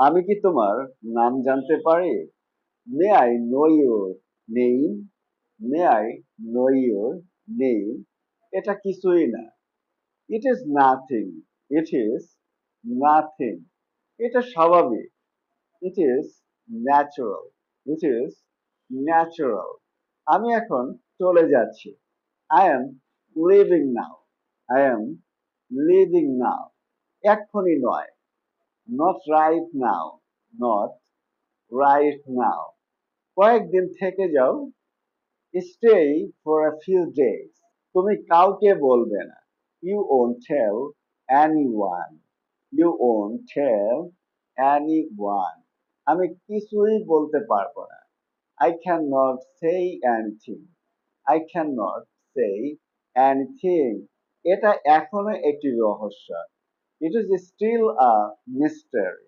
আমি কি তোমার নাম জানতে পারি? May I know your name? May I know your name? এটা কিছুই না। It is nothing. It is nothing. এটা স্বাভাবিক। It is natural. It is natural. আমি এখন চলে যাচ্ছি। I am leaving now. I am leaving now. এক্ষুনি নয়। Not right now. Not right now. কয়েকদিন থেকে যাও। Stay for a few days. তুমি কাউকে বলবে না। You won't tell anyone. You won't tell anyone. আমি কিছুই বলতে পারবো না। I cannot say anything. I cannot say anything. এটা এখনো একটি রহস্য। It is still a mystery.